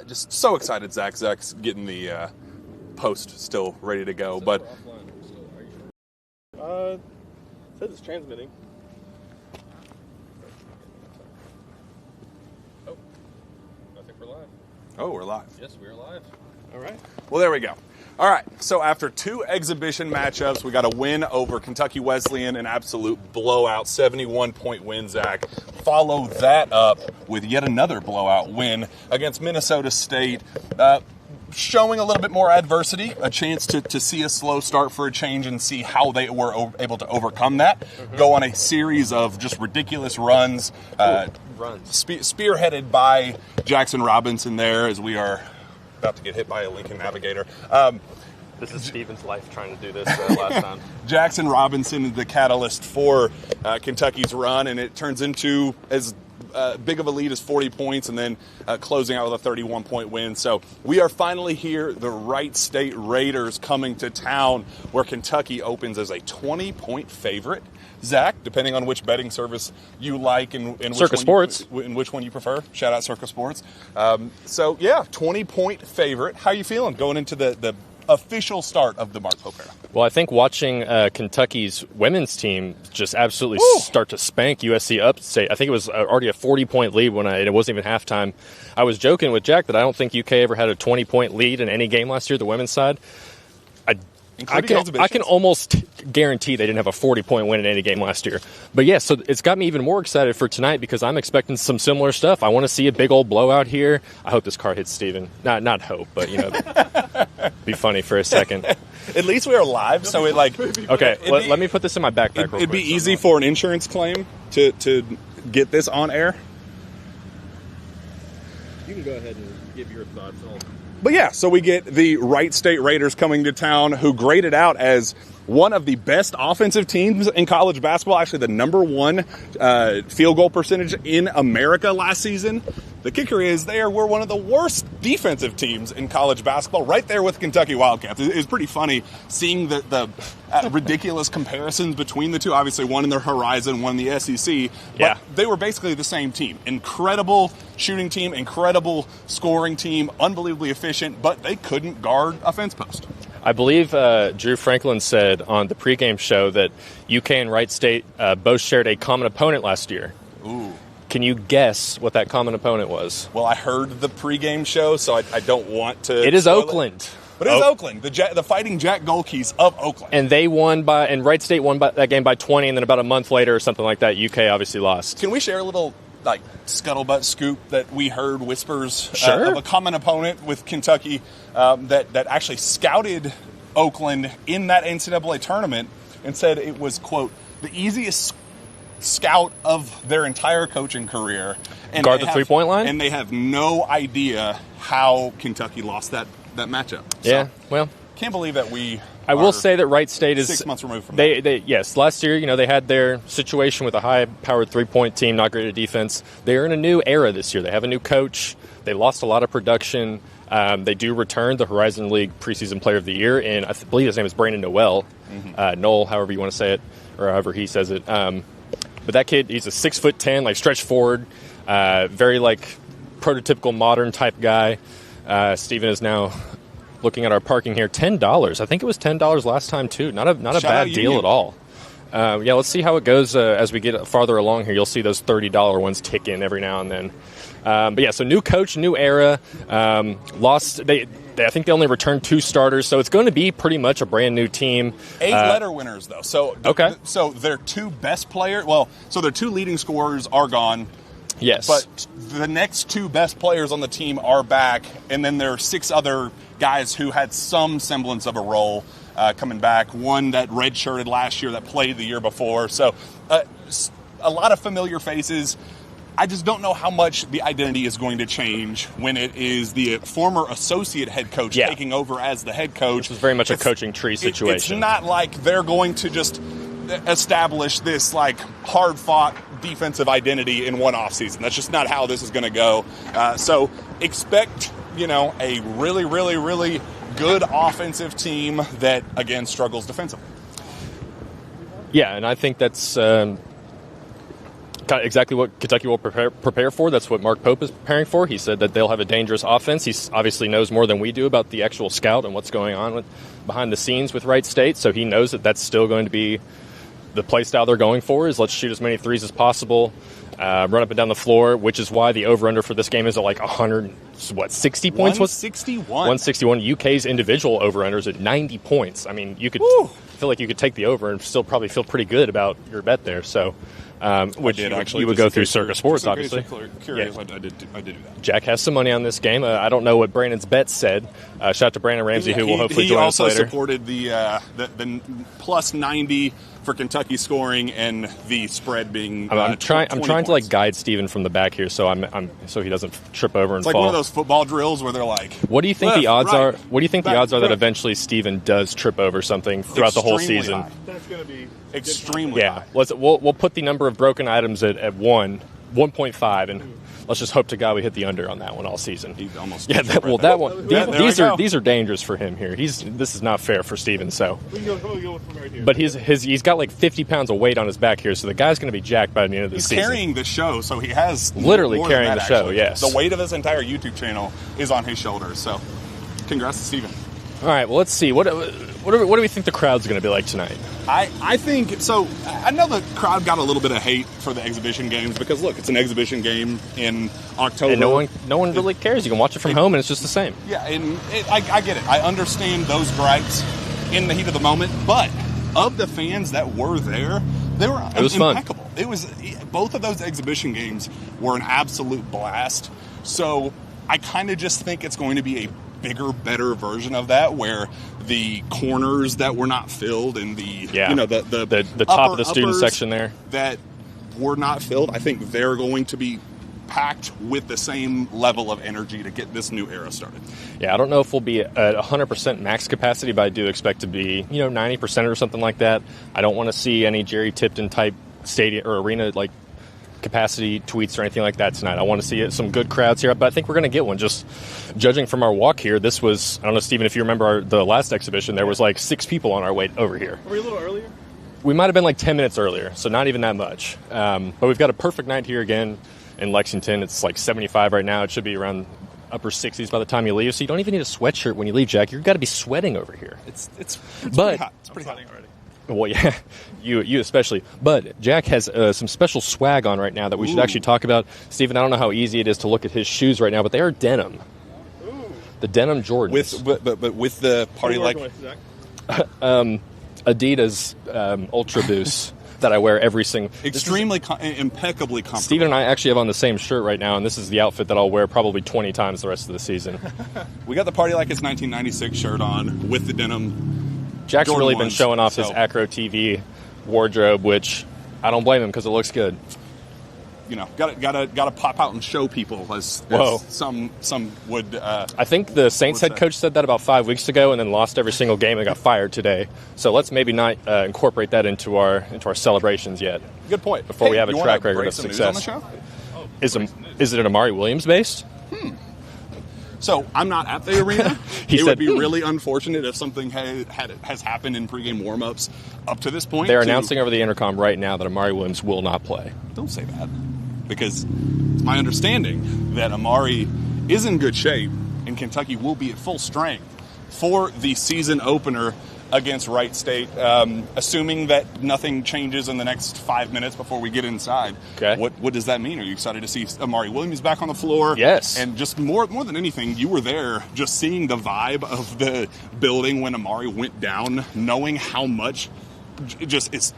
Just so excited, Zach. Zach's getting the post still ready to go. But it says it's transmitting. Oh, I think we're live. Oh, we're live. Yes, we're live. All right. Well, there we go. All right, so after 2 exhibition matchups, we got a win over Kentucky Wesleyan, an absolute blowout, 71-point win, Zach. Follow that up with yet another blowout win against Minnesota State, showing a little bit more adversity, a chance to see a slow start for a change and see how they were able to overcome that. Go on a series of just ridiculous runs, spearheaded by Jackson Robinson there, as we are about to get hit by a Lincoln Navigator. This is Steven's life trying to do this last time. Jackson Robinson is the catalyst for Kentucky's run, and it turns into as big of a lead as 40 points and then closing out with a 31-point win. So we are finally here, the Wright State Raiders coming to town, where Kentucky opens as a 20-point favorite. Zach, depending on which betting service you like and Circa Sports, in which one you prefer. Shout out Circa Sports. So, yeah, 20-point favorite. How you feeling going into the official start of the Mark Pope era? Well, I think watching Kentucky's women's team just absolutely start to spank USC Upstate. I think it was already a 40-point lead and it wasn't even halftime. I was joking with Jack that I don't think UK ever had a 20-point lead in any game last year, the women's side. I can almost guarantee they didn't have a 40-point win in any game last year. But, yeah, so it's got me even more excited for tonight because I'm expecting some similar stuff. I want to see a big old blowout here. I hope this car hits Steven. Not hope, but, be funny for a second. At least we are live, so it Okay, let me put this in my backpack It'd be easy for an insurance claim to get this on air. You can go ahead and give your thoughts on. But yeah, so we get the Wright State Raiders coming to town, who graded out as one of the best offensive teams in college basketball, actually the number 1 field goal percentage in America last season. The kicker is they were one of the worst defensive teams in college basketball, right there with Kentucky Wildcats. It's pretty funny seeing the ridiculous comparisons between the two. Obviously, one in the Horizon, one in the SEC. But they were basically the same team. Incredible shooting team, incredible scoring team, unbelievably efficient, but they couldn't guard a fence post. I believe Drew Franklin said on the pregame show that UK and Wright State both shared a common opponent last year. Ooh. Can you guess what that common opponent was? Well, I heard the pregame show, so I don't want to. It is Oakland. But it is Oakland, the Fighting Jack Golkeys of Oakland. And they won and Wright State won that game by 20, and then about a month later or something like that, UK obviously lost. Can we share a little scuttlebutt scoop that we heard whispers of a common opponent with Kentucky that actually scouted Oakland in that NCAA tournament and said it was, quote, the easiest scout of their entire coaching career. And guard the 3-point line? And they have no idea how Kentucky lost that matchup. Yeah, so, well. Can't believe that we I will say that Wright State is 6 months removed from that. Yes, last year, they had their situation with a high-powered 3-point team, not great at defense. They're in a new era this year. They have a new coach. They lost a lot of production. They do return the Horizon League preseason player of the year, and I believe his name is Brandon Noel. Noel, however you want to say it, or however he says it. But that kid, he's a 6'10", stretch forward, very prototypical modern type guy. Steven is now looking at our parking here. $10. I think it was $10 last time too. Not a bad deal at all. Let's see how it goes as we get farther along here. You'll see those $30 ones tick in every now and then. So new coach, new era. Lost. I think they only returned 2 starters, so it's going to be pretty much a brand new team. 8 letter winners, though. So their 2 best players. Well, so their 2 leading scorers are gone. Yes, but the next 2 best players on the team are back, and then there are 6 other guys who had some semblance of a role coming back. One that redshirted last year that played the year before. So a lot of familiar faces. I just don't know how much the identity is going to change when it is the former associate head coach taking over as the head coach. This is very much a coaching tree situation. It's not like they're going to just establish this hard-fought defensive identity in one offseason. That's just not how this is going to go. So expect, a really, really, really good offensive team that, again, struggles defensively. Yeah, and I think that's exactly what Kentucky will prepare for. That's what Mark Pope is preparing for. He said that they'll have a dangerous offense. He obviously knows more than we do about the actual scout and what's going on behind the scenes with Wright State, so he knows that that's still going to be the play style they're going for, is let's shoot as many threes as possible, run up and down the floor, which is why the over-under for this game is at like 60 points? 161. 161. UK's individual over-under is at 90 points. I mean, you could feel like you could take the over and still probably feel pretty good about your bet there, so... which you would go through Circa Sports, obviously. Curious, yeah. I did do that. Jack has some money on this game. I don't know what Brandon's bet said. Shout out to Brandon Ramsey, who will hopefully join us later. He also supported the plus 90 for Kentucky scoring and the spread being. I'm trying points. to like guide Steven from the back here, so so he doesn't trip over and fall. It's like one of those football drills where they're like. What do you think the odds are? What do you think the odds are that eventually Steven does trip over something throughout the whole season? High. That's going to be extremely high. We'll put the number of broken items at 1.5, and let's just hope to God we hit the under on that one all season. That one. These are dangerous for him here. This is not fair for Steven. So, but he's got like 50 pounds of weight on his back here, so the guy's going to be jacked by the end of the season. He's carrying the show, so he has literally carrying the show. Yes, the weight of his entire YouTube channel is on his shoulders. So, congrats to Steven. All right, well, let's see. What do we think the crowd's going to be like tonight? I think so. I know the crowd got a little bit of hate for the exhibition games because look, it's an exhibition game in October, and no one really cares. You can watch it from home, and it's just the same. Yeah, and I get it. I understand those gripes in the heat of the moment, but of the fans that were there, they were impeccable. Fun. It was both of those exhibition games were an absolute blast. So I kind of just think it's going to be a bigger, better version of that, where the corners that were not filled and the top of the student section there that were not filled, I think they're going to be packed with the same level of energy to get this new era started. Yeah, I don't know if we'll be at 100% max capacity, but I do expect to be 90% or something like that. I don't want to see any Jerry Tipton type stadium or arena like capacity tweets or anything like that tonight. I want to see some good crowds here, but I think we're going to get one. Just judging from our walk here, this was, I don't know, Steven, if you remember the last exhibition, there was like 6 people on our way over here. Were we a little earlier? We might have been like 10 minutes earlier, so not even that much. But we've got a perfect night here again in Lexington. It's like 75 right now. It should be around upper 60s by the time you leave, so you don't even need a sweatshirt when you leave, Jack. You've got to be sweating over here. It's pretty hot. It's pretty hot already. Well, yeah, you especially. But Jack has some special swag on right now that we should actually talk about. Steven, I don't know how easy it is to look at his shoes right now, but they are denim. Ooh. The denim Jordans. With the party like... Adidas Ultra Boost that I wear every single... Impeccably comfortable. Steven and I actually have on the same shirt right now, and this is the outfit that I'll wear probably 20 times the rest of the season. We got the Party Like It's 1996 shirt on with the denim. Jack's Jordan really been ones, showing off his Acro TV wardrobe, which I don't blame him because it looks good. Gotta pop out and show people as some would. I think the Saints head coach said that about 5 weeks ago, and then lost every single game and got fired today. So let's maybe not incorporate that into our celebrations yet. Good point. Before we have a track record of success. Is it an Amari Williams based? So I'm not at the arena. It would be really unfortunate if something has happened in pregame warmups up to this point. They're announcing over the intercom right now that Amari Williams will not play. Don't say that, because it's my understanding that Amari is in good shape and Kentucky will be at full strength for the season opener against Wright State, assuming that nothing changes in the next 5 minutes before we get inside. Okay. What does that mean? Are you excited to see Amari Williams back on the floor? Yes. And just more than anything, you were there just seeing the vibe of the building when Amari went down, knowing how much just is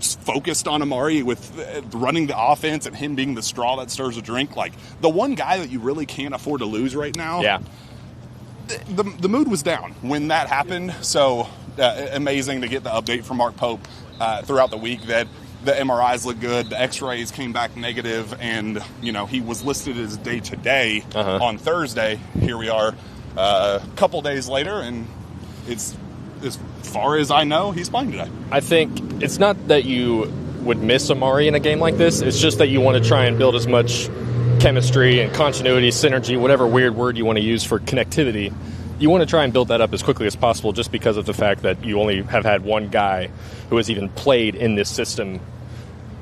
focused on Amari with running the offense and him being the straw that stirs a drink. Like, the one guy that you really can't afford to lose right now. Yeah. The mood was down when that happened, so amazing to get the update from Mark Pope throughout the week that the MRIs look good, the X-rays came back negative, and he was listed as day-to-day on Thursday. Here we are a couple days later, and it's, as far as I know, he's playing today. I think it's not that you would miss Amari in a game like this, it's just that you want to try and build as much chemistry and continuity, synergy, whatever weird word you want to use for connectivity. You want to try and build that up as quickly as possible, just because of the fact that you only have had one guy who has even played in this system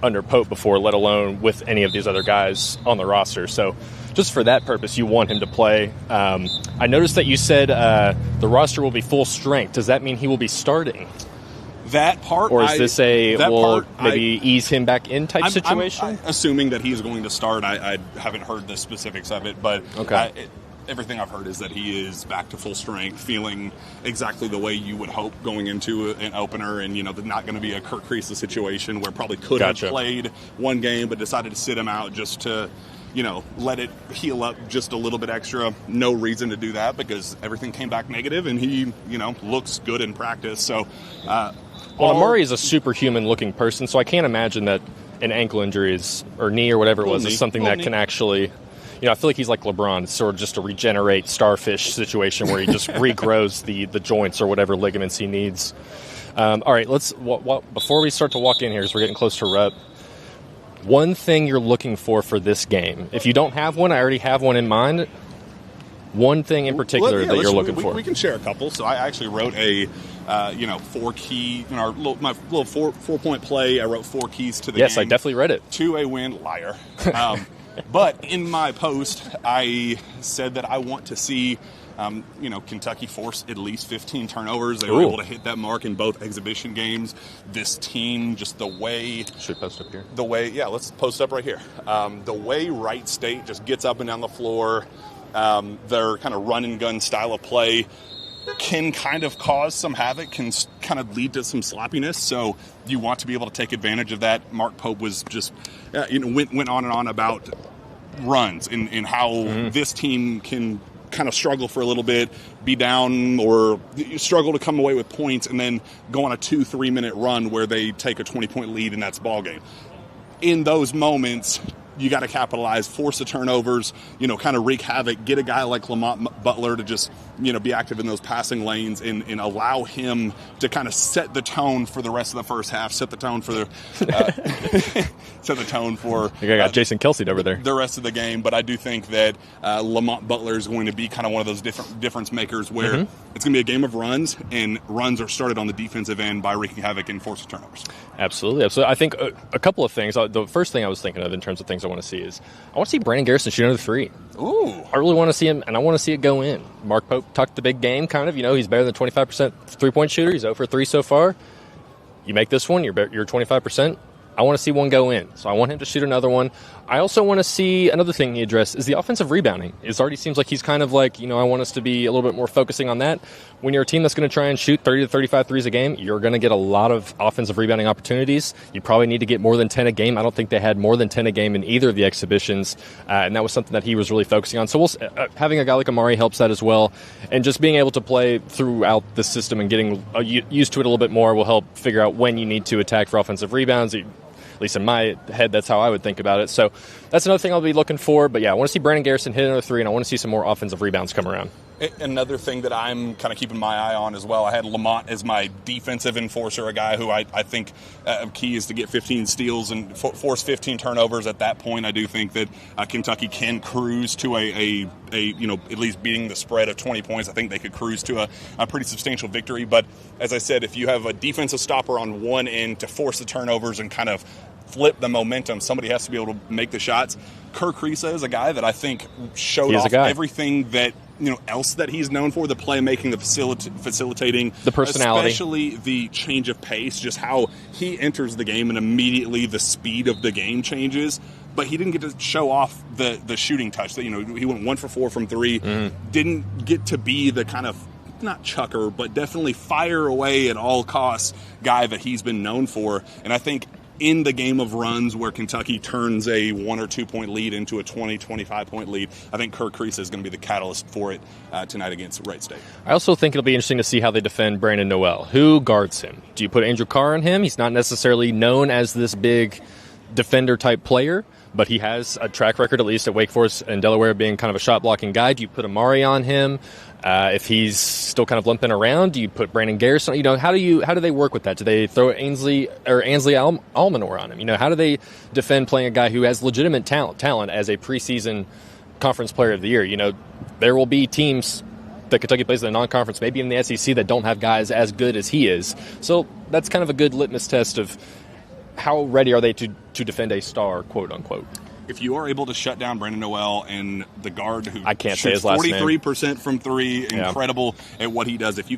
under Pope before, let alone with any of these other guys on the roster. So just for that purpose, you want him to play. I noticed that you said the roster will be full strength. Does that mean he will be starting? That part, or is this maybe ease him back in type situation? I'm assuming that he's going to start. I haven't heard the specifics of it, but everything I've heard is that he is back to full strength, feeling exactly the way you would hope going into an opener, and not going to be a Kirk Kriisa situation where probably could have played one game but decided to sit him out just to let it heal up just a little bit extra. No reason to do that because everything came back negative, and he looks good in practice. So. Well, Amari is a superhuman-looking person, so I can't imagine that an ankle injury or knee or whatever it was is something that can actually, I feel like he's like LeBron. It's sort of just a regenerate starfish situation where he just regrows the joints or whatever ligaments he needs. All right, let's before we start to walk in here, as we're getting close to Rupp, one thing you're looking for this game. If you don't have one, I already have one in mind. One thing in particular that you're looking for. We can share a couple. So I actually wrote a 4-key, my little 4-point play. I wrote 4 keys to the game. Yes, I definitely read it. To a win, liar. But in my post, I said that I want to see, Kentucky force at least 15 turnovers. They were able to hit that mark in both exhibition games. This team, just the way... Should we post up here? Let's post up right here. The way Wright State just gets up and down the floor, their kind of run-and-gun style of play can kind of cause some havoc, can kind of lead to some sloppiness. So you want to be able to take advantage of that. Mark Pope was just, went on and on about runs and how this team can kind of struggle for a little bit, be down or struggle to come away with points, and then go on a 2-3 minute run where they take a 20-point lead and that's ball game. In those moments, you got to capitalize, force the turnovers, kind of wreak havoc, get a guy like Lamont Butler to just, be active in those passing lanes and allow him to kind of set the tone for the rest of the first half, set the tone for I got Jason Kelsey over there. The rest of the game. But I do think that Lamont Butler is going to be kind of one of those difference makers where it's going to be a game of runs, and runs are started on the defensive end by wreaking havoc and forcing turnovers. Absolutely. I think a couple of things. The first thing I was thinking of in terms of things I want to see is I want to see Brandon Garrison shoot another 3. Ooh. I really want to see him, and I want to see it go in. Mark Pope tucked the big game, kind of. He's better than 25% three-point shooter. He's 0 for 3 so far. You make this one, you're 25%. I want to see one go in, so I want him to shoot another one. I also want to see another thing he addressed is the offensive rebounding. It already seems like he's kind of like, I want us to be a little bit more focusing on that. When you're a team that's going to try and shoot 30 to 35 threes a game, you're going to get a lot of offensive rebounding opportunities. You probably need to get more than 10 a game. I don't think they had more than 10 a game in either of the exhibitions, and that was something that he was really focusing on. So having a guy like Amari helps that as well, and just being able to play throughout the system and getting used to it a little bit more will help figure out when you need to attack for offensive rebounds. At least in my head, that's how I would think about it. So that's another thing I'll be looking for. But, I want to see Brandon Garrison hit another 3, and I want to see some more offensive rebounds come around. Another thing that I'm kind of keeping my eye on as well, I had Lamont as my defensive enforcer, a guy who I think key is to get 15 steals and force 15 turnovers. At that point, I do think that Kentucky can cruise to a at least beating the spread of 20 points. I think they could cruise to a pretty substantial victory. But as I said, if you have a defensive stopper on one end to force the turnovers and kind of flip the momentum, somebody has to be able to make the shots. Kirk Kriisa is a guy that I think showed off everything that else that he's known for, the playmaking, the facilitating, the personality, especially the change of pace, just how he enters the game and immediately the speed of the game changes. But he didn't get to show off the shooting touch. That he went 1 for 4 from 3, didn't get to be the kind of not chucker, but definitely fire away at all costs guy that he's been known for. And I think in the game of runs where Kentucky turns a 1 or 2 point lead into a 20, 25 point lead, I think Kirk Kriisa is going to be the catalyst for it tonight against Wright State. I also think it'll be interesting to see how they defend Brandon Noel. Who guards him? Do you put Andrew Carr on him? He's not necessarily known as this big defender type player, but he has a track record, at least at Wake Forest and Delaware, being kind of a shot blocking guy. Do you put Amari on him? If he's still kind of limping around, do you put Brandon Garrison? How do they work with that? Do they throw Ansley Almanor on him? How do they defend playing a guy who has legitimate talent as a preseason conference player of the year? There will be teams that Kentucky plays in the non-conference, maybe in the SEC, that don't have guys as good as he is. So that's kind of a good litmus test of how ready are they to defend a star, quote unquote? If you are able to shut down Brandon Noel and the guard who I can't say his last name. 43% from three, incredible at what he does. If you